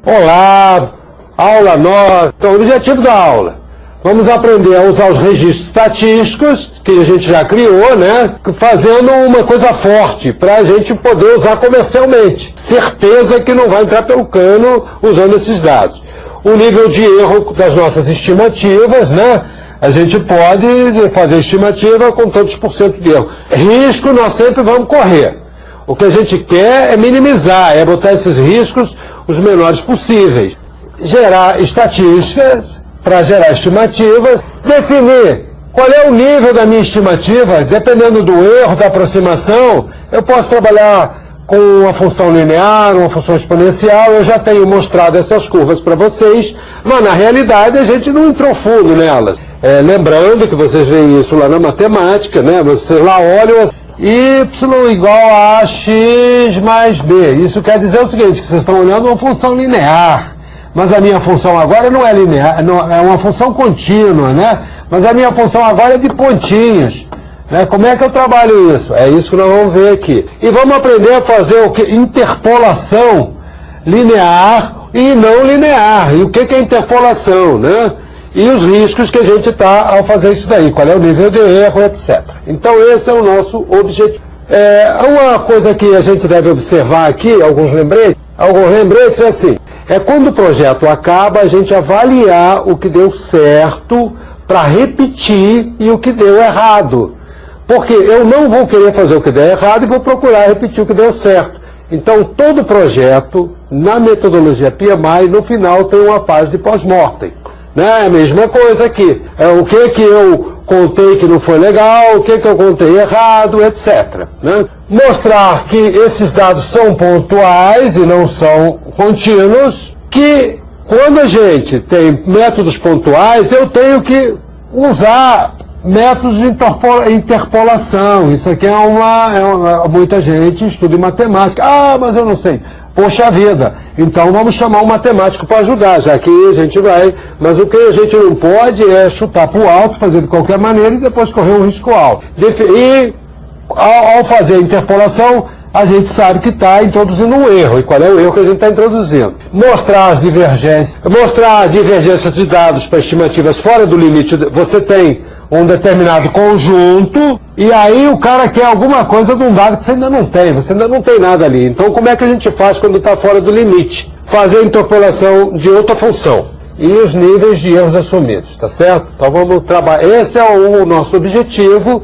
Olá, aula nova. Então, o objetivo da aula, vamos aprender a usar os registros estatísticos, que a gente já criou, né? Fazendo uma coisa forte, para a gente poder usar comercialmente. Certeza que não vai entrar pelo cano usando esses dados. O nível de erro das nossas estimativas, né? A gente pode fazer estimativa com tantos por cento de erro. Risco nós sempre vamos correr. O que a gente quer é minimizar, é botar esses riscos os menores possíveis. Gerar estatísticas para gerar estimativas, definir qual é o nível da minha estimativa, dependendo do erro, da aproximação. Eu posso trabalhar com uma função linear, uma função exponencial. Eu já tenho mostrado essas curvas para vocês, mas na realidade a gente não entrou fundo nelas. Lembrando que vocês veem isso lá na matemática, né? Vocês lá olham y igual a x mais b. Isso quer dizer o seguinte, que vocês estão olhando uma função linear, mas a minha função agora não é linear, não, é uma função contínua, né? Mas a minha função agora é de pontinhos. Né? Como é que eu trabalho isso? É isso que nós vamos ver aqui. E vamos aprender a fazer o que? Interpolação linear e não linear. E o que é interpolação, né? E os riscos que a gente está ao fazer isso daí, qual é o nível de erro, etc. Então esse é o nosso objetivo. Uma coisa que a gente deve observar aqui, alguns lembretes é assim, quando o projeto acaba, a gente avaliar o que deu certo para repetir e o que deu errado. Porque eu não vou querer fazer o que deu errado e vou procurar repetir o que deu certo. Então todo projeto, na metodologia PMI, no final tem uma fase de pós-mortem. Né? A mesma coisa aqui. O que eu contei que não foi legal, o que eu contei errado, etc. Né? Mostrar que esses dados são pontuais e não são contínuos, que quando a gente tem métodos pontuais, eu tenho que usar métodos de interpolação. Isso aqui muita gente estuda em matemática. Ah, mas eu não sei. Poxa vida, então vamos chamar um matemático para ajudar, já que a gente vai, mas o que a gente não pode é chutar para o alto, fazer de qualquer maneira e depois correr um risco alto. E ao fazer a interpolação, a gente sabe que está introduzindo um erro. E qual é o erro que a gente está introduzindo? Mostrar as divergências, de dados para estimativas fora do limite. Você tem um determinado conjunto, e aí o cara quer alguma coisa de um dado que você ainda não tem nada ali. Então como é que a gente faz quando está fora do limite? Fazer a interpolação de outra função e os níveis de erros assumidos, tá certo? Então vamos trabalhar, esse é o nosso objetivo.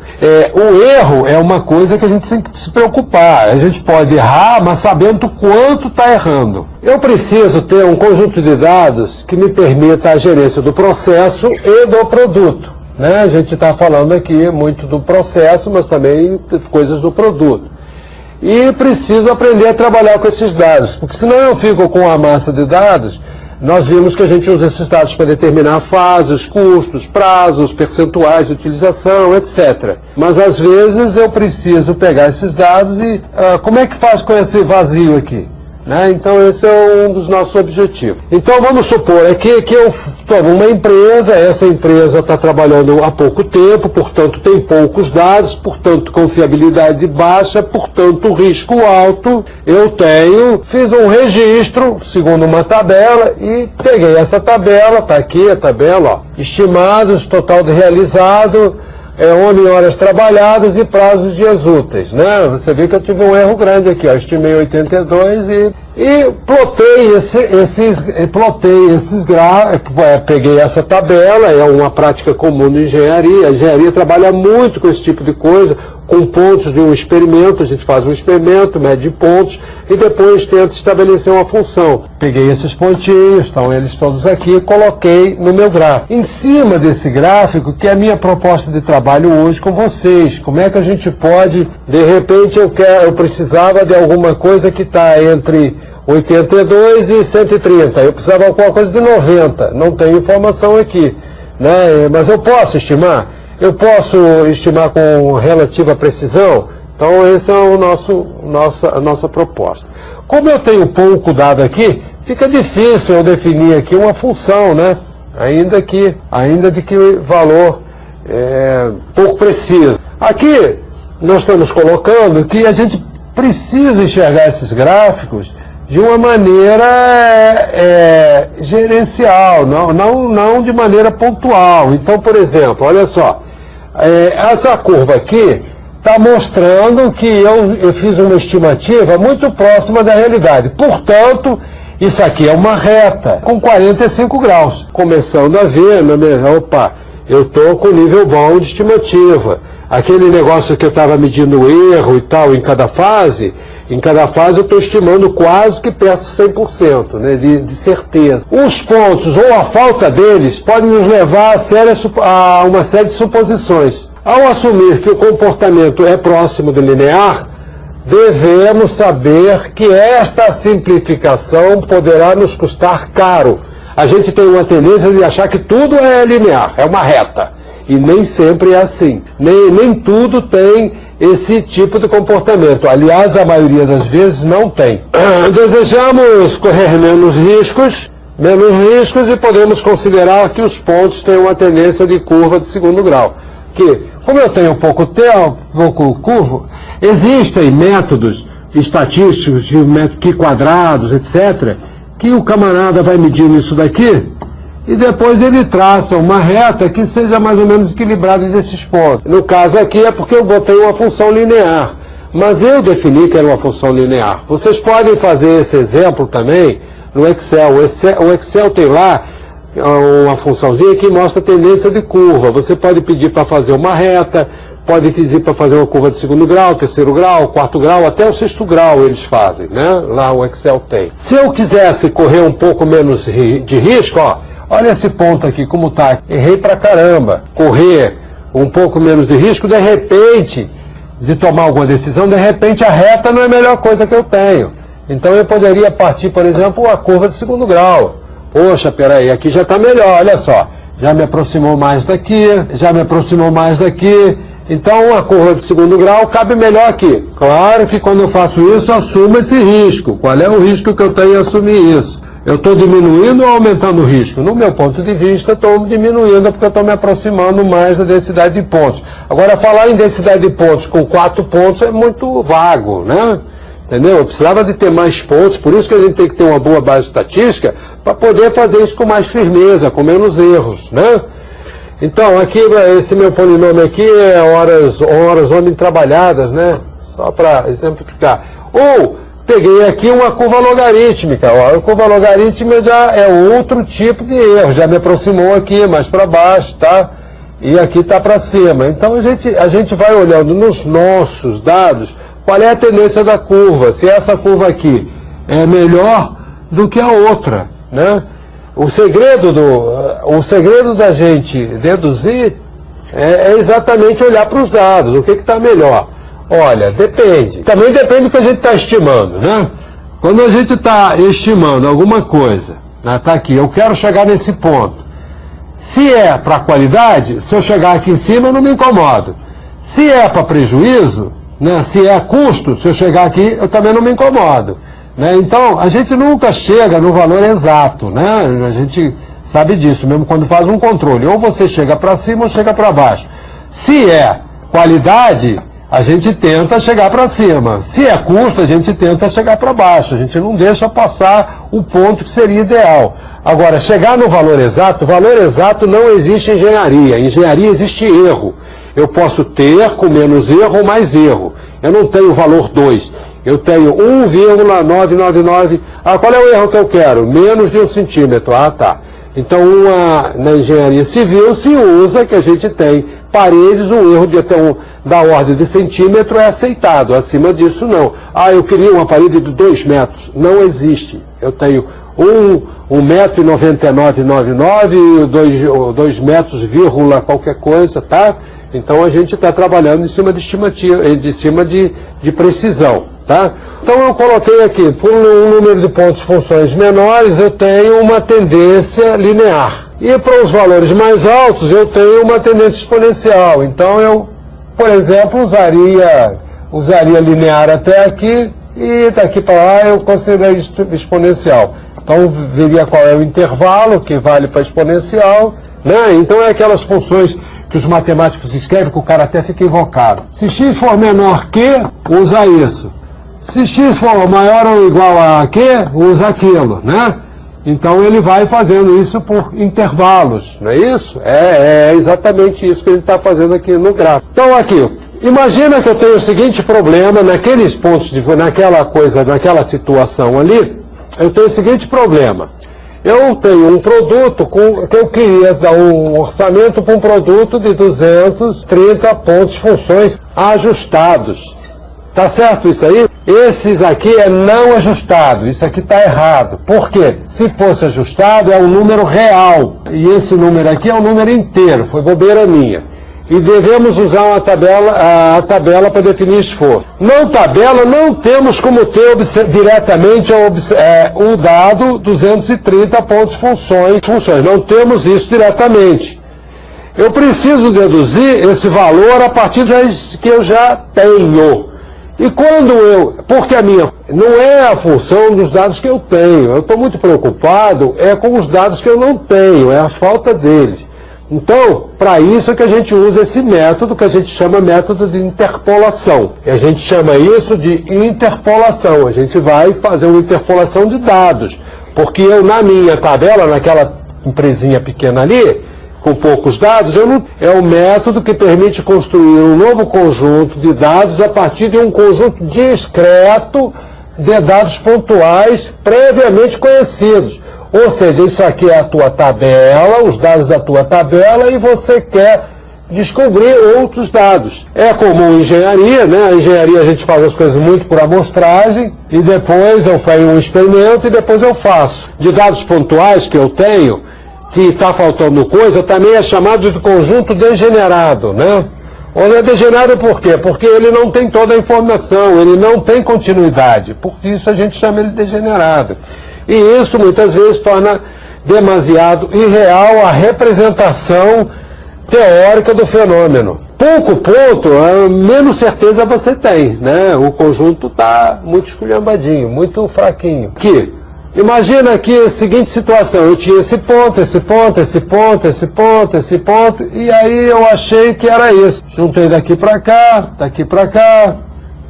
O erro é uma coisa que a gente tem que se preocupar. A gente pode errar, mas sabendo quanto está errando. Eu preciso ter um conjunto de dados que me permita a gerência do processo e do produto. Né? A gente está falando aqui muito do processo, mas também coisas do produto. E preciso aprender a trabalhar com esses dados, porque senão eu fico com a massa de dados. Nós vimos que a gente usa esses dados para determinar fases, custos, prazos, percentuais de utilização, etc. Mas às vezes eu preciso pegar esses dados e como é que faz com esse vazio aqui? Né? Então esse é um dos nossos objetivos. Então vamos supor aqui que eu tomo uma empresa, essa empresa está trabalhando há pouco tempo, portanto tem poucos dados, portanto confiabilidade baixa, portanto risco alto. Eu fiz um registro segundo uma tabela e peguei essa tabela, está aqui a tabela, ó, estimados, total de realizado, horas trabalhadas e prazos de dias úteis, né? Você viu que eu tive um erro grande aqui, ó, estimei 82 e plotei esses gráficos, peguei essa tabela, é uma prática comum na engenharia. A engenharia trabalha muito com esse tipo de coisa, com pontos de um experimento. A gente faz um experimento, mede pontos e depois tenta estabelecer uma função. Peguei esses pontinhos, estão eles todos aqui, e coloquei no meu gráfico. Em cima desse gráfico, que é a minha proposta de trabalho hoje com vocês. Como é que a gente pode, de repente eu precisava de alguma coisa que está entre 82 e 130. Eu precisava de alguma coisa de 90. Não tenho informação aqui, né? Mas eu posso estimar? Eu posso estimar com relativa precisão? Então essa é a nossa proposta. Como eu tenho pouco dado aqui, fica difícil eu definir aqui uma função, né? Ainda de que valor pouco preciso. Aqui nós estamos colocando que a gente precisa enxergar esses gráficos de uma maneira gerencial, não de maneira pontual. Então, por exemplo, olha só, essa curva aqui está mostrando que eu fiz uma estimativa muito próxima da realidade. Portanto, isso aqui é uma reta com 45 graus. Começando a ver, opa, eu estou com nível bom de estimativa. Aquele negócio que eu estava medindo o erro e tal em cada fase eu estou estimando quase que perto de 100%, né, de certeza. Os pontos ou a falta deles podem nos levar a uma série de suposições. Ao assumir que o comportamento é próximo do linear, devemos saber que esta simplificação poderá nos custar caro. A gente tem uma tendência de achar que tudo é linear, é uma reta. E nem sempre é assim. Nem tudo tem esse tipo de comportamento. Aliás, a maioria das vezes não tem. Desejamos correr menos riscos e podemos considerar que os pontos têm uma tendência de curva de segundo grau. Que, como eu tenho pouco curvo, existem métodos estatísticos, de métodos quadrados, etc., que o camarada vai medindo isso daqui e depois ele traça uma reta que seja mais ou menos equilibrada desses pontos. No caso aqui é porque eu botei uma função linear, mas eu defini que era uma função linear. Vocês podem fazer esse exemplo também no Excel. O Excel tem lá uma funçãozinha que mostra a tendência de curva. Você pode pedir para fazer uma reta, pode pedir para fazer uma curva de segundo grau, terceiro grau, quarto grau, até o sexto grau eles fazem, né? Lá o Excel tem. Se eu quisesse correr um pouco menos de risco, olha esse ponto aqui, como tá. Errei pra caramba. Correr um pouco menos de risco, de repente, de tomar alguma decisão, de repente a reta não é a melhor coisa que eu tenho. Então eu poderia partir, por exemplo, a curva de segundo grau. Poxa, peraí, aqui já está melhor, olha só. Já me aproximou mais daqui, Então a curva de segundo grau cabe melhor aqui. Claro que quando eu faço isso, eu assumo esse risco. Qual é o risco que eu tenho em assumir isso? Eu estou diminuindo ou aumentando o risco? No meu ponto de vista, estou diminuindo porque eu estou me aproximando mais da densidade de pontos. Agora, falar em densidade de pontos com 4 pontos é muito vago, né? Entendeu? Eu precisava de ter mais pontos, por isso que a gente tem que ter uma boa base estatística para poder fazer isso com mais firmeza, com menos erros, né? Então, aqui, esse meu polinômio aqui é horas homem trabalhadas, né? Só para exemplificar. Ou, peguei aqui uma curva logarítmica. A curva logarítmica já é outro tipo de erro, já me aproximou aqui, mais para baixo, tá? E aqui está para cima. Então, a gente vai olhando nos nossos dados qual é a tendência da curva, se essa curva aqui é melhor do que a outra, né? O segredo da gente deduzir é exatamente olhar para os dados, o que está melhor. Olha, depende. Também depende do que a gente está estimando, né? Quando a gente está estimando alguma coisa, está aqui, eu quero chegar nesse ponto. Se é para qualidade, se eu chegar aqui em cima, eu não me incomodo. Se é para prejuízo, né, se é custo, se eu chegar aqui, eu também não me incomodo. Né? Então, a gente nunca chega no valor exato, né? A gente sabe disso, mesmo quando faz um controle. Ou você chega para cima ou chega para baixo. Se é qualidade, a gente tenta chegar para cima. Se é custo, a gente tenta chegar para baixo. A gente não deixa passar o ponto que seria ideal. Agora, chegar no valor exato não existe em engenharia. Em engenharia existe erro. Eu posso ter com menos erro ou mais erro. Eu não tenho o valor 2. Eu tenho 1,999. Qual é o erro que eu quero? Menos de 1 centímetro. Tá. Então, na engenharia civil se usa que a gente tem paredes, um erro de até da ordem de centímetro é aceitado. Acima disso, não. Eu queria uma parede de 2 metros. Não existe. Eu tenho 1,9999, 2 metros, vírgula, qualquer coisa, tá? Então a gente está trabalhando em cima de estimativa, em cima de precisão, tá? Então eu coloquei aqui, por um número de pontos funções menores, eu tenho uma tendência linear. E para os valores mais altos, eu tenho uma tendência exponencial. Então eu, por exemplo, usaria linear até aqui, e daqui para lá eu consideraria exponencial. Então veria qual é o intervalo que vale para exponencial, né? Então é aquelas funções que os matemáticos escrevem que o cara até fica invocado. Se x for menor que, usa isso. Se x for maior ou igual a Q, usa aquilo, né? Então ele vai fazendo isso por intervalos, não é isso? É exatamente isso que ele está fazendo aqui no gráfico. Então aqui, imagina que eu tenho o seguinte problema, naqueles pontos, naquela situação ali, eu tenho o seguinte problema. Eu tenho um produto que eu queria dar um orçamento para um produto de 230 pontos, funções ajustados. Tá certo isso aí? Esses aqui é não ajustado, isso aqui está errado. Por quê? Se fosse ajustado é um número real, e esse número aqui é um número inteiro, foi bobeira minha. E devemos usar a tabela para definir esforço. Não tabela, não temos como ter diretamente o dado 230 pontos funções. Não temos isso diretamente. Eu preciso deduzir esse valor a partir que eu já tenho. E porque a minha não é a função dos dados que eu tenho. Eu estou muito preocupado com os dados que eu não tenho, é a falta deles. Então, para isso é que a gente usa esse método que a gente chama método de interpolação. E a gente chama isso de interpolação. A gente vai fazer uma interpolação de dados. Porque eu, na minha tabela, naquela empresinha pequena ali, com poucos dados, é o método que permite construir um novo conjunto de dados a partir de um conjunto discreto de dados pontuais previamente conhecidos. Ou seja, isso aqui é a tua tabela, os dados da tua tabela, e você quer descobrir outros dados. É comum em engenharia, né? A engenharia a gente faz as coisas muito por amostragem, e depois eu faço um experimento e depois eu faço. De dados pontuais que eu tenho, que está faltando coisa, também é chamado de conjunto degenerado, né? Ou é degenerado por quê? Porque ele não tem toda a informação, ele não tem continuidade. Por isso a gente chama ele de degenerado. E isso muitas vezes torna demasiado irreal a representação teórica do fenômeno. Pouco ponto, menos certeza você tem, né? O conjunto está muito esculhambadinho, muito fraquinho. Imagina aqui a seguinte situação, eu tinha esse ponto, esse ponto, esse ponto, esse ponto, esse ponto, e aí eu achei que era isso. Juntei daqui para cá, daqui para cá,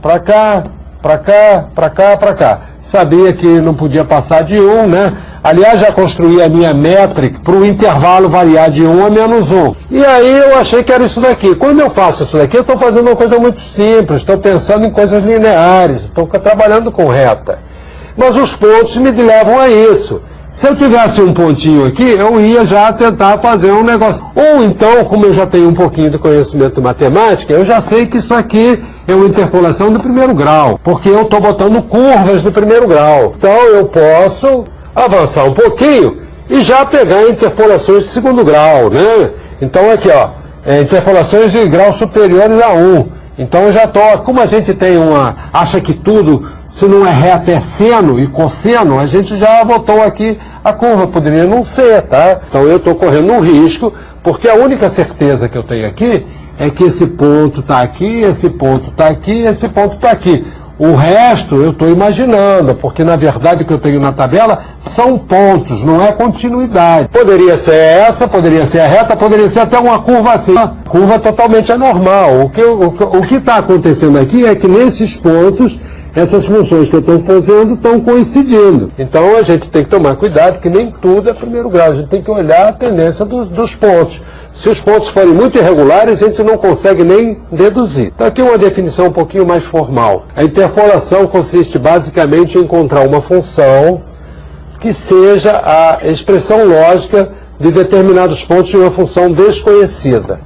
para cá, para cá, para cá, para cá. Sabia que não podia passar de 1, né? Aliás, já construí a minha métrica para o intervalo variar de 1 a menos 1. E aí eu achei que era isso daqui. Quando eu faço isso daqui, eu estou fazendo uma coisa muito simples, estou pensando em coisas lineares, estou trabalhando com reta. Mas os pontos me levam a isso. Se eu tivesse um pontinho aqui, eu ia já tentar fazer um negócio. Ou então, como eu já tenho um pouquinho de conhecimento de matemática, eu já sei que isso aqui é uma interpolação do primeiro grau, porque eu estou botando curvas do primeiro grau. Então eu posso avançar um pouquinho e já pegar interpolações de segundo grau, né? Então aqui, ó, interpolações de graus superiores a 1. Então eu já estou, como a gente tem acha que tudo, se não é reto é seno e cosseno, a gente já botou aqui a curva, poderia não ser, tá? Então eu estou correndo um risco, porque a única certeza que eu tenho aqui é que esse ponto está aqui, esse ponto está aqui, esse ponto está aqui. O resto eu estou imaginando, porque na verdade o que eu tenho na tabela são pontos, não é continuidade. Poderia ser essa, poderia ser a reta, poderia ser até uma curva assim. Uma curva totalmente anormal. O que está acontecendo aqui é que nesses pontos, essas funções que eu estou fazendo estão coincidindo. Então a gente tem que tomar cuidado que nem tudo é primeiro grau. A gente tem que olhar a tendência dos pontos. Se os pontos forem muito irregulares, a gente não consegue nem deduzir. Então aqui uma definição um pouquinho mais formal. A interpolação consiste basicamente em encontrar uma função que seja a expressão lógica de determinados pontos de uma função desconhecida.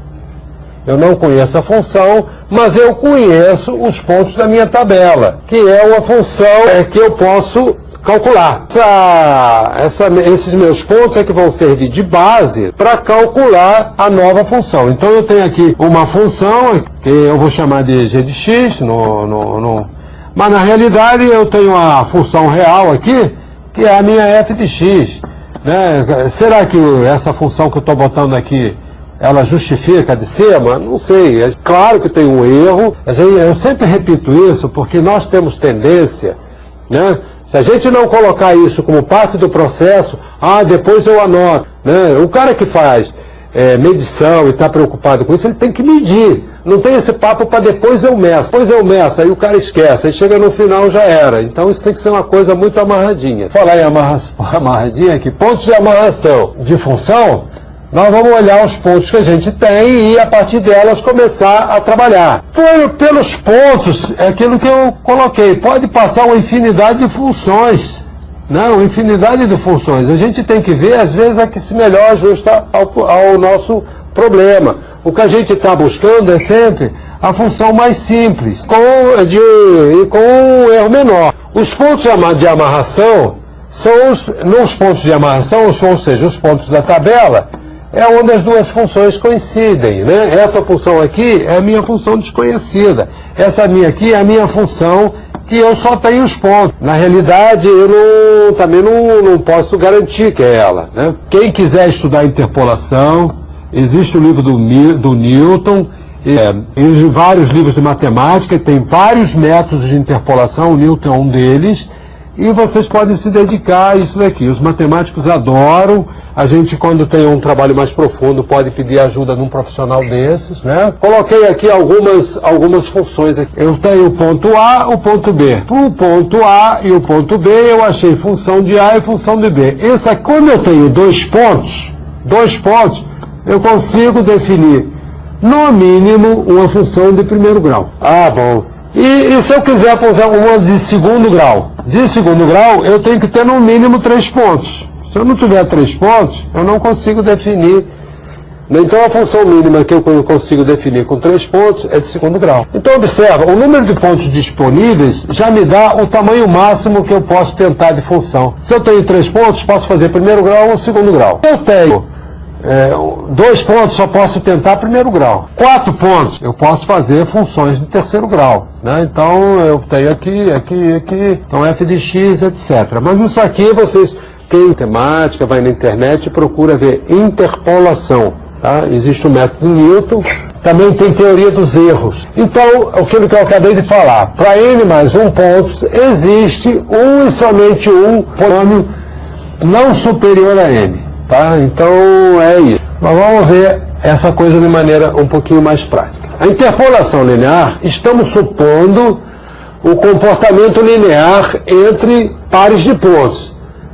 Eu não conheço a função, mas eu conheço os pontos da minha tabela, que é uma função que eu posso calcular. Esses meus pontos é que vão servir de base para calcular a nova função. Então eu tenho aqui uma função que eu vou chamar de g de x, mas na realidade eu tenho a função real aqui, que é a minha f de x. Né? Será que essa função que eu estou botando aqui, ela justifica de ser? Mas não sei. É claro que tem um erro. Eu sempre repito isso porque nós temos tendência, né? Se a gente não colocar isso como parte do processo, depois eu anoto. Né? O cara que faz medição e está preocupado com isso, ele tem que medir. Não tem esse papo para depois eu meço. Depois eu meço, aí o cara esquece, aí chega no final já era. Então isso tem que ser uma coisa muito amarradinha. Falar em amarradinha aqui, pontos de amarração de função, nós vamos olhar os pontos que a gente tem e a partir delas começar a trabalhar. Pelos pontos, é aquilo que eu coloquei, pode passar uma infinidade de funções. Não, infinidade de funções. A gente tem que ver, às vezes, a que se melhor ajusta ao nosso problema. O que a gente está buscando é sempre a função mais simples, com um erro menor. Os pontos de amarração são nos pontos de amarração, ou seja, os pontos da tabela, é onde as duas funções coincidem, né? Essa função aqui é a minha função desconhecida. Essa minha aqui é a minha função que eu só tenho os pontos. Na realidade, eu também não posso garantir que é ela, né? Quem quiser estudar interpolação, existe o livro do Newton, e vários livros de matemática, tem vários métodos de interpolação, o Newton é um deles, e vocês podem se dedicar a isso daqui. Os matemáticos adoram, a gente quando tem um trabalho mais profundo pode pedir ajuda de um profissional desses, né? Coloquei aqui algumas funções aqui. Eu tenho o ponto A, o ponto B. Para o ponto A e o ponto B eu achei função de A e função de B. Quando eu tenho dois pontos, eu consigo definir no mínimo uma função de primeiro grau. Ah, bom. E se eu quiser fazer uma de segundo grau? De segundo grau, eu tenho que ter no mínimo 3 pontos. Se eu não tiver 3 pontos, eu não consigo definir. Então a função mínima que eu consigo definir com 3 pontos é de segundo grau. Então observa, o número de pontos disponíveis já me dá o tamanho máximo que eu posso tentar de função. Se eu tenho 3 pontos, posso fazer primeiro grau ou segundo grau. Se eu tenho 2 pontos, só posso tentar primeiro grau. 4 pontos, eu posso fazer funções de terceiro grau, né? Então eu tenho aqui, então f de x, etc. Mas isso aqui quem tem matemática, vai na internet e procura ver interpolação, tá? Existe o método Newton, também tem teoria dos erros. Então, aquilo que eu acabei de falar, para n mais 1 pontos, existe um e somente um polínômio não superior a n. Tá? Então é isso. Mas vamos ver essa coisa de maneira um pouquinho mais prática. A interpolação linear, estamos supondo o comportamento linear entre pares de pontos.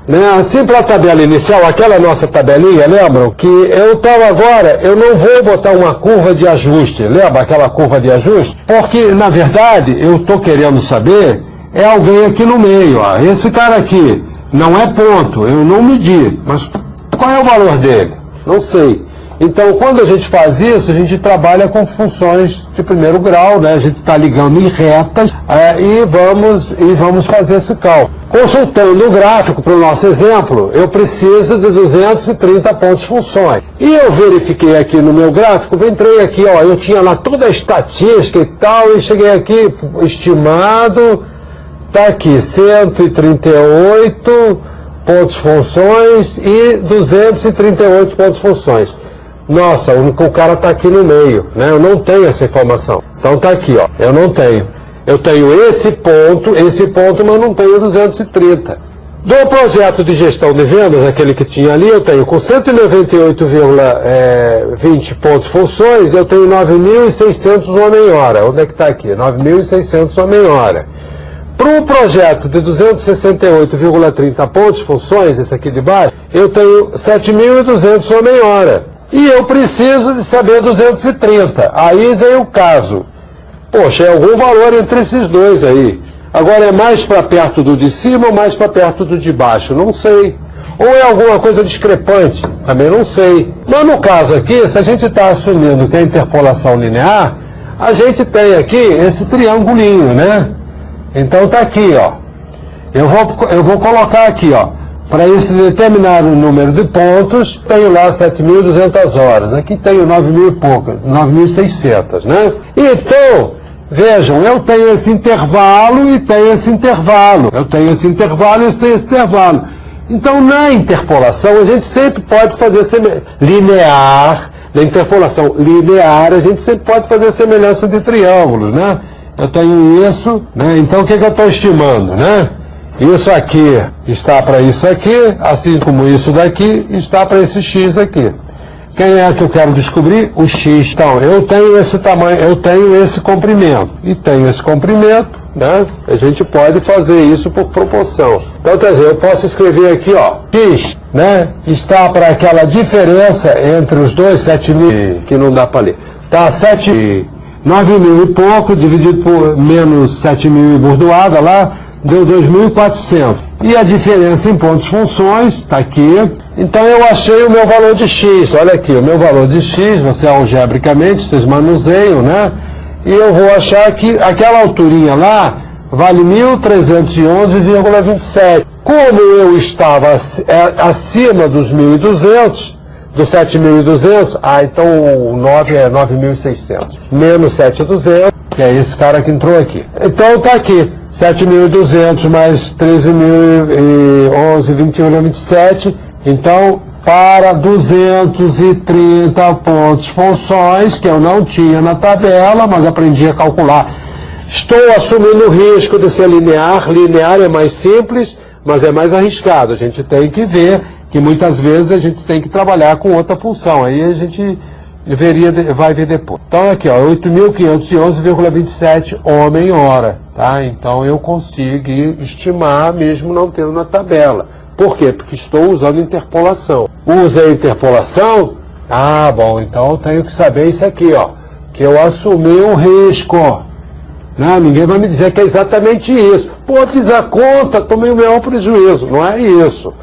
Né? Assim, para a tabela inicial, aquela nossa tabelinha, lembram? Que eu não vou botar uma curva de ajuste. Lembra aquela curva de ajuste? Porque, na verdade, eu estou querendo saber, é alguém aqui no meio. Ó. Esse cara aqui não é ponto, eu não medi, mas qual é o valor dele? Não sei. Então, quando a gente faz isso, a gente trabalha com funções de primeiro grau, né? A gente está ligando em retas e vamos fazer esse cálculo. Consultando o gráfico para o nosso exemplo, eu preciso de 230 pontos funções. E eu verifiquei aqui no meu gráfico, entrei aqui, ó, eu tinha lá toda a estatística e tal, e cheguei aqui, estimado, está aqui, 138 pontos funções e 238 pontos funções. Nossa, o cara está aqui no meio, né? Eu não tenho essa informação. Então está aqui, ó, eu não tenho. Eu tenho esse ponto, mas não tenho 230. Do projeto de gestão de vendas, aquele que tinha ali, eu tenho com 198,20 pontos funções, eu tenho 9.600 homem-hora. Onde é que está aqui? 9.600 homem-hora. Para um projeto de 268,30 pontos funções, esse aqui de baixo, eu tenho 7.200 homem-hora. E eu preciso de saber 230. Aí vem o caso. Poxa, é algum valor entre esses dois aí. Agora é mais para perto do de cima ou mais para perto do de baixo? Não sei. Ou é alguma coisa discrepante? Também não sei. Mas no caso aqui, se a gente está assumindo que é interpolação linear, a gente tem aqui esse triangulinho, né? Então está aqui, ó. Eu vou colocar aqui, ó. Para esse determinado número de pontos, tenho lá 7.200 horas. Aqui tenho 9.000 e poucas, 9.600, né? Então, vejam, eu tenho esse intervalo e tenho esse intervalo. Eu tenho esse intervalo e tenho esse intervalo. Então, na interpolação, a gente sempre pode fazer linear. Na interpolação linear, a gente sempre pode fazer semelhança de triângulos, né? Eu tenho isso, né? Então, o que eu estou estimando, né? Isso aqui está para isso aqui, assim como isso daqui está para esse x aqui. Quem é que eu quero descobrir? O x. Então, eu tenho esse tamanho, eu tenho esse comprimento. E tenho esse comprimento, né? A gente pode fazer isso por proporção. Então, quer dizer, eu posso escrever aqui, ó, x, né? Está para aquela diferença entre os dois, 7.000, que não dá para ler. Tá, 9.000 e pouco, dividido por menos 7.000 e bordoada lá, deu 2.400. E a diferença em pontos funções, está aqui. Então eu achei o meu valor de x. Olha aqui, o meu valor de x, você algebricamente, vocês manuseiam, né? E eu vou achar que aquela alturinha lá vale 1.311,27. Como eu estava acima dos 1.200, dos 7.200, então o 9 é 9.600. Menos 7.200, que é esse cara que entrou aqui. Então está aqui. 7.200 mais 13.011,21,27, então para 230 pontos funções, que eu não tinha na tabela, mas aprendi a calcular. Estou assumindo o risco de ser linear. Linear é mais simples, mas é mais arriscado. A gente tem que ver que muitas vezes a gente tem que trabalhar com outra função. Aí a gente vai ver depois. Então aqui, ó, 8.511,27 homem-hora, tá? Então eu consigo estimar mesmo não tendo na tabela. Por quê? Porque estou usando interpolação. Usei interpolação? Ah, bom, então eu tenho que saber isso aqui, ó, que eu assumi um risco. Não, ninguém vai me dizer que é exatamente isso. Pô, fiz a conta, tomei o maior prejuízo. Não é isso.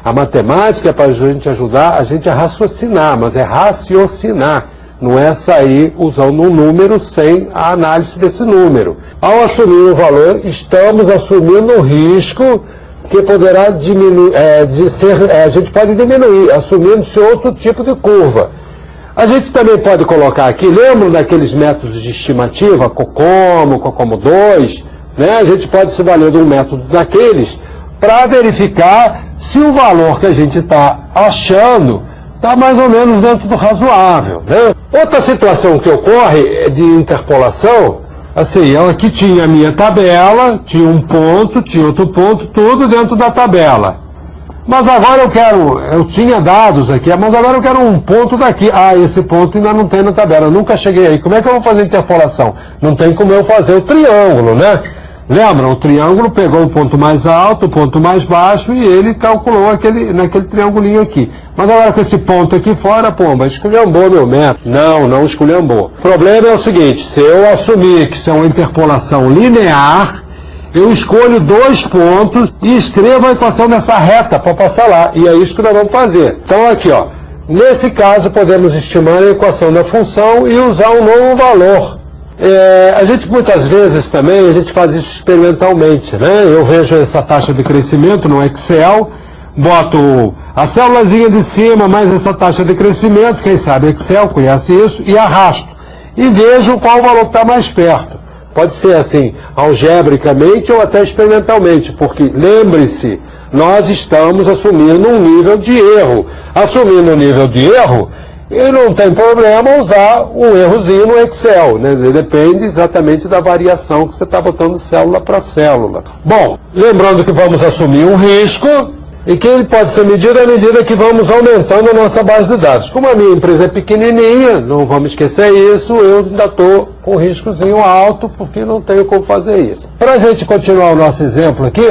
A matemática é para a gente ajudar a gente a raciocinar, mas é raciocinar, não é sair usando um número sem a análise desse número. Ao assumir um valor, estamos assumindo um risco que poderá diminuir, a gente pode diminuir, assumindo-se outro tipo de curva. A gente também pode colocar aqui, lembram daqueles métodos de estimativa, COCOMO 2, né? A gente pode se valer de um método daqueles para verificar se o valor que a gente está achando está mais ou menos dentro do razoável, né? Outra situação que ocorre de interpolação, assim, eu aqui tinha a minha tabela, tinha um ponto, tinha outro ponto, tudo dentro da tabela. Mas agora eu tinha dados aqui, mas agora eu quero um ponto daqui. Ah, esse ponto ainda não tem na tabela, eu nunca cheguei aí. Como é que eu vou fazer interpolação? Não tem como eu fazer o triângulo, né? Lembram? O triângulo pegou o ponto mais alto, o ponto mais baixo e ele calculou naquele triangulinho aqui. Mas agora com esse ponto aqui fora, pomba, esculhambou meu método. Não esculhambou. O problema é o seguinte, se eu assumir que isso é uma interpolação linear, eu escolho dois pontos e escrevo a equação nessa reta para passar lá. E é isso que nós vamos fazer. Então aqui, ó, nesse caso podemos estimar a equação da função e usar um novo valor. A gente muitas vezes também, a gente faz isso experimentalmente, né? Eu vejo essa taxa de crescimento no Excel, boto a célulazinha de cima mais essa taxa de crescimento, quem sabe Excel conhece isso, e arrasto. E vejo qual o valor que está mais perto. Pode ser assim, algebricamente ou até experimentalmente, porque lembre-se, nós estamos assumindo um nível de erro. Assumindo um nível de erro, e não tem problema usar um errozinho no Excel, né? Depende exatamente da variação que você está botando célula para célula. Bom, lembrando que vamos assumir um risco e que ele pode ser medido à medida que vamos aumentando a nossa base de dados. Como a minha empresa é pequenininha, não vamos esquecer isso, eu ainda estou com um riscozinho alto porque não tenho como fazer isso. Para a gente continuar o nosso exemplo aqui,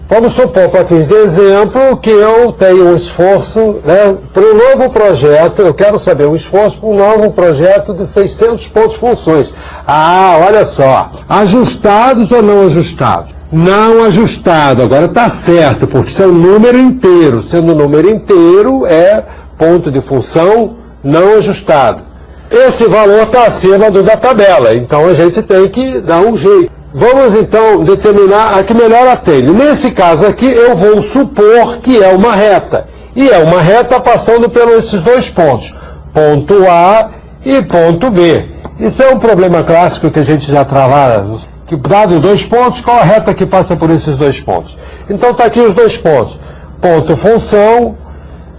vamos supor, para fins de exemplo, que eu tenho um esforço, né, para um novo projeto, eu quero saber o esforço para um novo projeto de 600 pontos funções. Ah, olha só, ajustados ou não ajustados? Não ajustado, agora está certo, porque isso é um número inteiro, sendo um número inteiro é ponto de função não ajustado. Esse valor está acima do da tabela, então a gente tem que dar um jeito. Vamos então determinar a que melhor atende. Nesse caso aqui eu vou supor que é uma reta. E é uma reta passando pelos esses dois pontos. Ponto A e ponto B. Isso é um problema clássico que a gente já trabalha. Que dado dois pontos, qual a reta que passa por esses dois pontos? Então está aqui os dois pontos. Ponto função,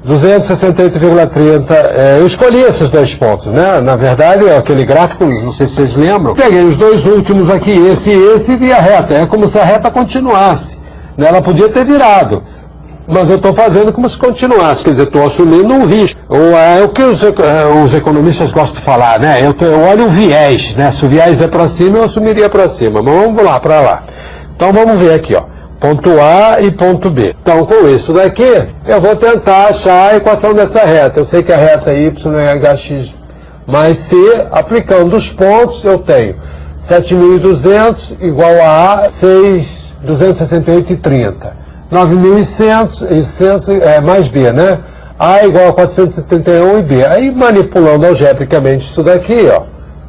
268,30. Eu escolhi esses dois pontos, né? Na verdade, aquele gráfico, não sei se vocês lembram, peguei os dois últimos aqui, esse e esse, e vi a reta. É como se a reta continuasse, né? Ela podia ter virado. mas eu estou fazendo como se continuasse, quer dizer, estou assumindo um risco. É o que os economistas gostam de falar, né? Eu olho o viés, né? Se o viés é para cima, eu assumiria para cima, mas vamos lá, para lá. Então vamos ver aqui, ó. Ponto A e ponto B. Então, com isso daqui, eu vou tentar achar a equação dessa reta. Eu sei que a reta y é hx mais c, aplicando os pontos, eu tenho 7.200 igual a 6.268,30. 9.100 mais B, né? A igual a 471 e B. Aí, manipulando algebricamente isso daqui, ó,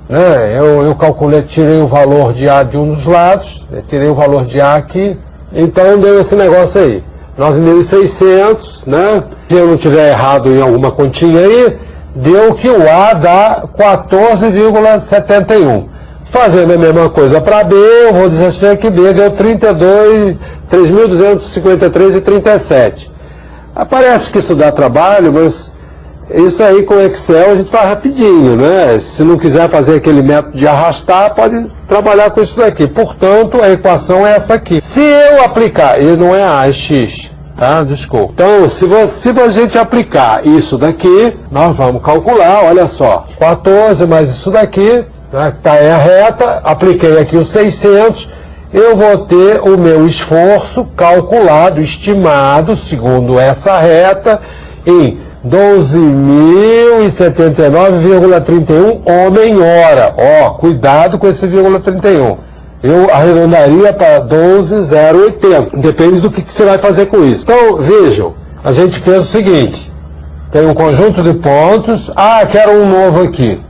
né? Eu calculei, tirei o valor de A de um dos lados, tirei o valor de A aqui, então deu esse negócio aí. 9.600, né? Se eu não tiver errado em alguma continha aí, deu que o A dá 14,71. Fazendo a mesma coisa para B, eu vou dizer que B deu 3.253,37. Parece que isso dá trabalho, mas isso aí com Excel a gente faz rapidinho, né? Se não quiser fazer aquele método de arrastar, pode trabalhar com isso daqui. Portanto, a equação é essa aqui. Se eu aplicar, e não é A, é X, tá? Desculpa. Então, se a gente aplicar isso daqui, nós vamos calcular, olha só, 14 mais isso daqui, né, tá aí a reta, apliquei aqui os 600, eu vou ter o meu esforço calculado, estimado, segundo essa reta, em 12.079,31 homem-hora. Ó, cuidado com esse vírgula 31. Eu arredondaria para 12.080. Depende do que você vai fazer com isso. Então, vejam, a gente fez o seguinte. Tem um conjunto de pontos. Ah, quero um novo aqui.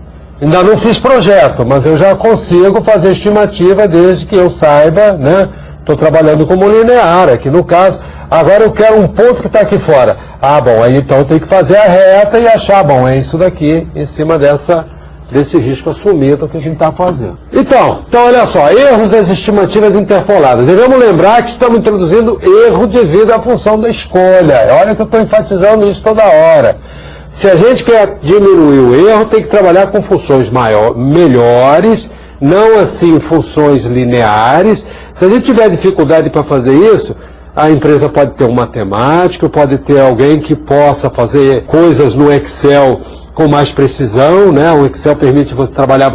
Ainda não fiz projeto, mas eu já consigo fazer estimativa desde que eu saiba, né? Estou trabalhando como linear aqui no caso. Agora eu quero um ponto que está aqui fora. Ah, bom, aí então eu tenho que fazer a reta e achar, bom, é isso daqui, em cima desse risco assumido que a gente está fazendo. Então, olha só, erros das estimativas interpoladas. Devemos lembrar que estamos introduzindo erro devido à função da escolha. Olha que eu estou enfatizando isso toda hora. Se a gente quer diminuir o erro, tem que trabalhar com funções melhores, não assim funções lineares. Se a gente tiver dificuldade para fazer isso, a empresa pode ter um matemático, pode ter alguém que possa fazer coisas no Excel com mais precisão, né? O Excel permite você trabalhar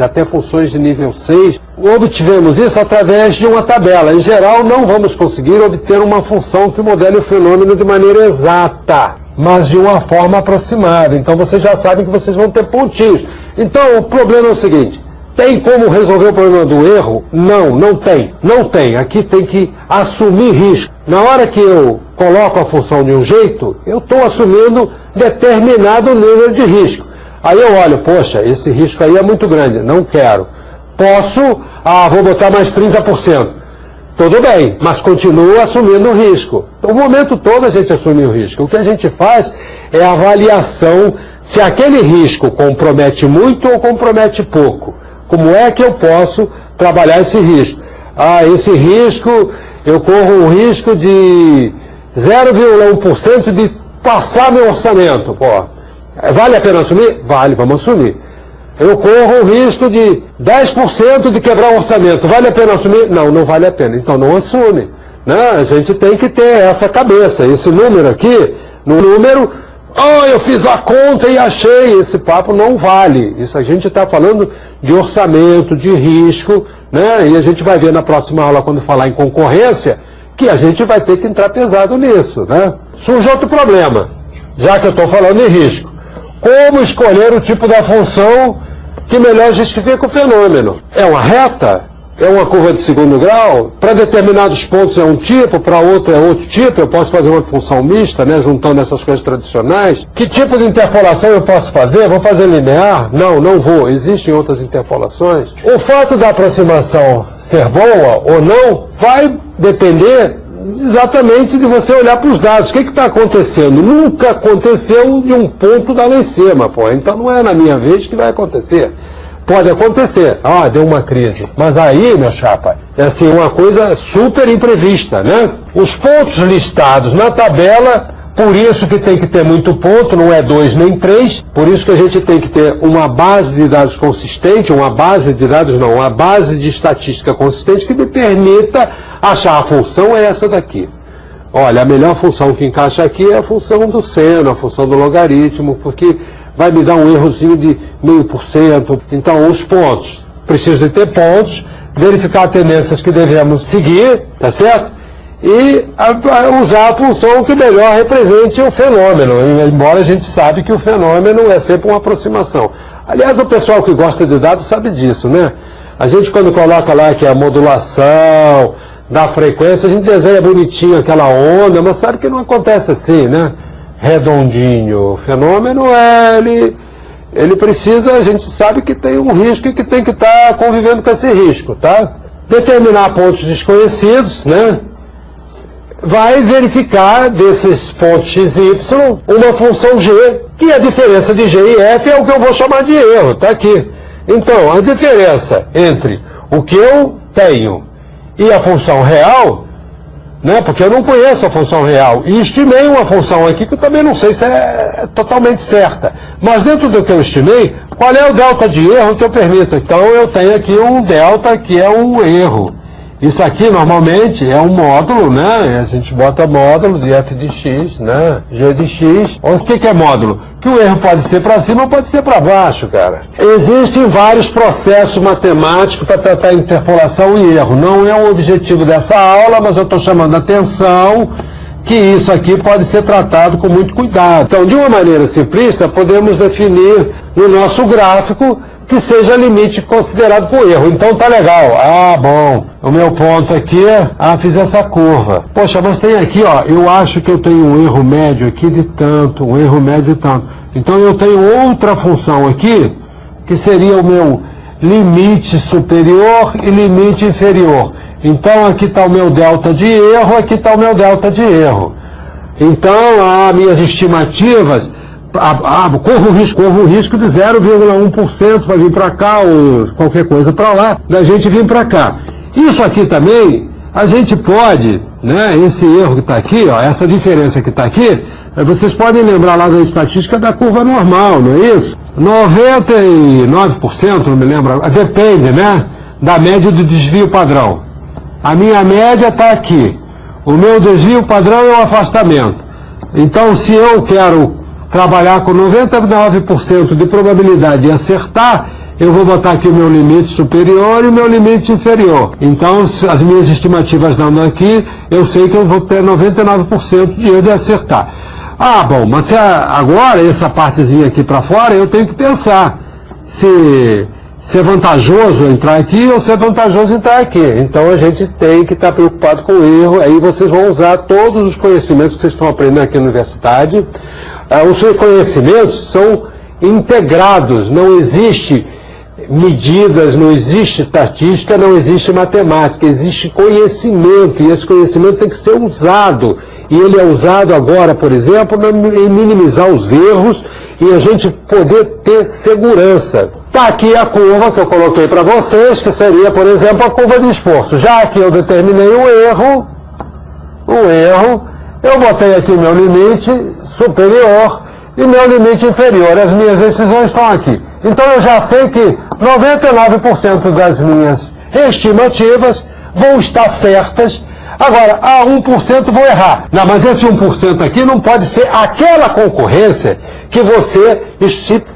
até funções de nível 6. Obtivemos isso através de uma tabela. Em geral, não vamos conseguir obter uma função que modele o fenômeno de maneira exata, mas de uma forma aproximada. Então vocês já sabem que vocês vão ter pontinhos. Então o problema é o seguinte: tem como resolver o problema do erro? Não tem. Não tem. Aqui tem que assumir risco. Na hora que eu coloco a função de um jeito, eu estou assumindo determinado nível de risco. Aí eu olho, poxa, esse risco aí é muito grande, não quero. Vou botar mais 30%. Tudo bem, mas continuo assumindo o risco. O momento todo a gente assume o risco. O que a gente faz é a avaliação se aquele risco compromete muito ou compromete pouco. Como é que eu posso trabalhar esse risco? Esse risco, eu corro um risco de 0,1% de passar meu orçamento. Pô, vale a pena assumir? Vale, vamos assumir. Eu corro o risco de 10% de quebrar o orçamento. Vale a pena assumir? Não vale a pena. Então não assume. Né? A gente tem que ter essa cabeça. Esse número aqui, eu fiz a conta e achei, esse papo não vale. Isso a gente está falando de orçamento, de risco, né? E a gente vai ver na próxima aula, quando falar em concorrência, que a gente vai ter que entrar pesado nisso, né? Surge outro problema, já que eu estou falando em risco. Como escolher o tipo da função que melhor justifica o fenômeno? É uma reta? É uma curva de segundo grau? Para determinados pontos é um tipo, para outro é outro tipo. Eu posso fazer uma função mista, né, juntando essas coisas tradicionais. Que tipo de interpolação eu posso fazer? Vou fazer linear? Não vou. Existem outras interpolações. O fato da aproximação ser boa ou não vai depender exatamente de você olhar para os dados. O que está acontecendo? Nunca aconteceu de um ponto dar lá em cima, pô. Então não é na minha vez que vai acontecer. Pode acontecer. Deu uma crise. Mas aí, meu chapa, é assim, uma coisa super imprevista, né? Os pontos listados na tabela, por isso que tem que ter muito ponto, não é 2 nem 3, por isso que a gente tem que ter uma base de dados consistente, uma base de estatística consistente que me permita achar a função é essa daqui. olha, a melhor função que encaixa aqui é a função do seno, a função do logaritmo, porque vai me dar um errozinho de 0,5%. Então, os pontos, preciso de ter pontos, verificar tendências que devemos seguir, tá certo? E usar a função que melhor represente o fenômeno, embora a gente sabe que o fenômeno é sempre uma aproximação. Aliás, o pessoal que gosta de dados sabe disso, né? A gente, quando coloca lá que é a modulação da frequência, a gente desenha bonitinho aquela onda, mas sabe que não acontece assim, né? Redondinho. O fenômeno ele precisa, a gente sabe que tem um risco e que tem que estar convivendo com esse risco, tá? Determinar pontos desconhecidos, né? Vai verificar desses pontos x e y uma função g, que a diferença de g e f é o que eu vou chamar de erro, tá aqui. Então, a diferença entre o que eu tenho e a função real, né, porque eu não conheço a função real, e estimei uma função aqui que eu também não sei se é totalmente certa, mas dentro do que eu estimei, qual é o delta de erro que eu permito? Então eu tenho aqui um delta que é um erro. Isso aqui normalmente é um módulo, né? A gente bota módulo de f de x, né? G de x. O que é módulo? Que o erro pode ser para cima ou pode ser para baixo, cara. Existem vários processos matemáticos para tratar interpolação e erro. Não é o objetivo dessa aula, mas eu estou chamando a atenção que isso aqui pode ser tratado com muito cuidado. Então, de uma maneira simplista, podemos definir no nosso gráfico que seja limite considerado por erro. Então tá legal. Ah, bom. O meu ponto aqui é, fiz essa curva. Poxa, mas tem aqui, ó, eu acho que eu tenho um erro médio aqui de tanto, um erro médio de tanto. Então eu tenho outra função aqui, que seria o meu limite superior e limite inferior. Então aqui está o meu delta de erro, aqui está o meu delta de erro. Então, minhas estimativas, corro o risco de 0,1% para vir para cá, ou qualquer coisa para lá, da gente vir para cá. Isso aqui também, a gente pode, né, esse erro que está aqui, ó, essa diferença que está aqui, vocês podem lembrar lá da estatística da curva normal, não é isso? 99%, não me lembro, depende, né, da média do desvio padrão. A minha média está aqui. O meu desvio padrão é o afastamento. Então, se eu quero trabalhar com 99% de probabilidade de acertar, eu vou botar aqui o meu limite superior e o meu limite inferior. Então, as minhas estimativas dando aqui, eu sei que eu vou ter 99% de erro de acertar. Bom, mas agora, essa partezinha aqui para fora, eu tenho que pensar se é vantajoso entrar aqui ou se é vantajoso entrar aqui. Então a gente tem que estar preocupado com o erro. Aí vocês vão usar todos os conhecimentos que vocês estão aprendendo aqui na universidade. Os conhecimentos são integrados, não existe medidas, não existe estatística, não existe matemática, existe conhecimento, e esse conhecimento tem que ser usado. E ele é usado agora, por exemplo, em minimizar os erros e a gente poder ter segurança. Está aqui a curva que eu coloquei para vocês, que seria, por exemplo, a curva de esforço. Já que eu determinei o erro, eu botei aqui meu limite superior e meu limite inferior. As minhas decisões estão aqui. Então eu já sei que 99% das minhas estimativas vão estar certas. Agora, 1% vou errar. Não, mas esse 1% aqui não pode ser aquela concorrência que você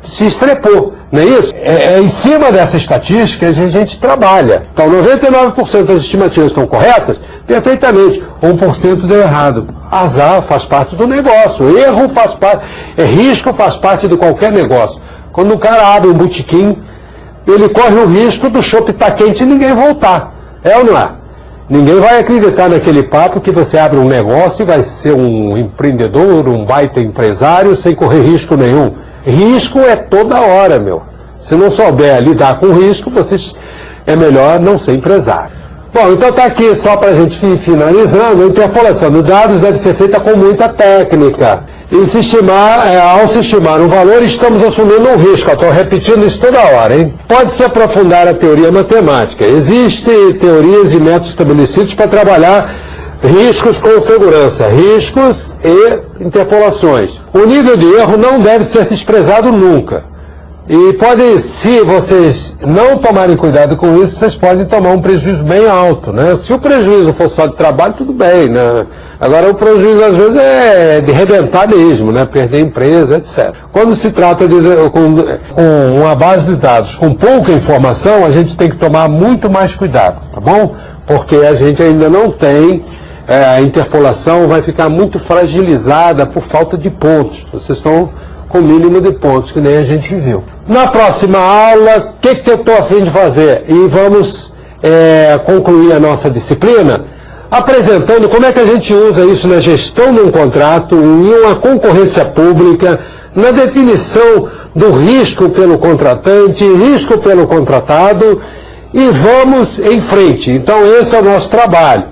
se estrepou, não é isso? É em cima dessa estatística que a gente trabalha. Então, 99% das estimativas estão corretas, perfeitamente. 1% deu errado. Azar faz parte do negócio. Erro faz parte, risco faz parte de qualquer negócio. Quando o cara abre um botequim, ele corre o risco do chopp estar quente e ninguém voltar. É ou não é? Ninguém vai acreditar naquele papo que você abre um negócio e vai ser um empreendedor, um baita empresário sem correr risco nenhum. Risco é toda hora, meu. Se não souber lidar com risco, é melhor não ser empresário. Bom, então está aqui só para a gente ir finalizando. A interpolação de dados deve ser feita com muita técnica. E ao se estimar um valor, estamos assumindo um risco. Estou repetindo isso toda hora, hein? Pode-se aprofundar a teoria matemática. Existem teorias e métodos estabelecidos para trabalhar riscos com segurança, riscos e interpolações. O nível de erro não deve ser desprezado nunca. E se vocês não tomarem cuidado com isso, vocês podem tomar um prejuízo bem alto, né? Se o prejuízo for só de trabalho, tudo bem, né? Agora o prejuízo às vezes é de rebentar mesmo, né? Perder empresa, etc. Quando se trata com uma base de dados com pouca informação, a gente tem que tomar muito mais cuidado, tá bom? Porque a gente ainda não tem, a interpolação vai ficar muito fragilizada por falta de pontos. Vocês estão com o mínimo de pontos, que nem a gente viu. Na próxima aula, o que eu estou a fim de fazer? E vamos concluir a nossa disciplina apresentando como é que a gente usa isso na gestão de um contrato, em uma concorrência pública, na definição do risco pelo contratante, risco pelo contratado, e vamos em frente. Então esse é o nosso trabalho.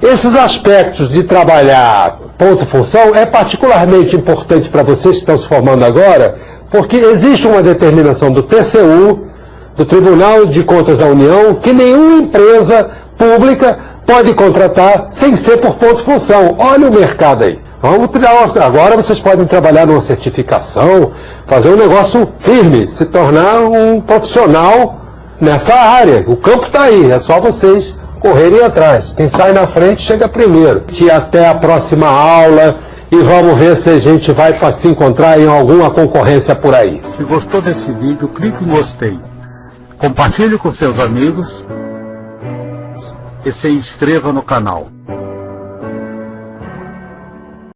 Esses aspectos de trabalhar ponto-função é particularmente importante para vocês que estão se formando agora, porque existe uma determinação do TCU, do Tribunal de Contas da União, que nenhuma empresa pública pode contratar sem ser por ponto-função. Olha o mercado aí. Agora vocês podem trabalhar numa certificação, fazer um negócio firme, se tornar um profissional nessa área. O campo está aí, é só vocês correrem atrás. Quem sai na frente chega primeiro. E até a próxima aula e vamos ver se a gente vai se encontrar em alguma concorrência por aí. Se gostou desse vídeo, clique em gostei. Compartilhe com seus amigos e se inscreva no canal.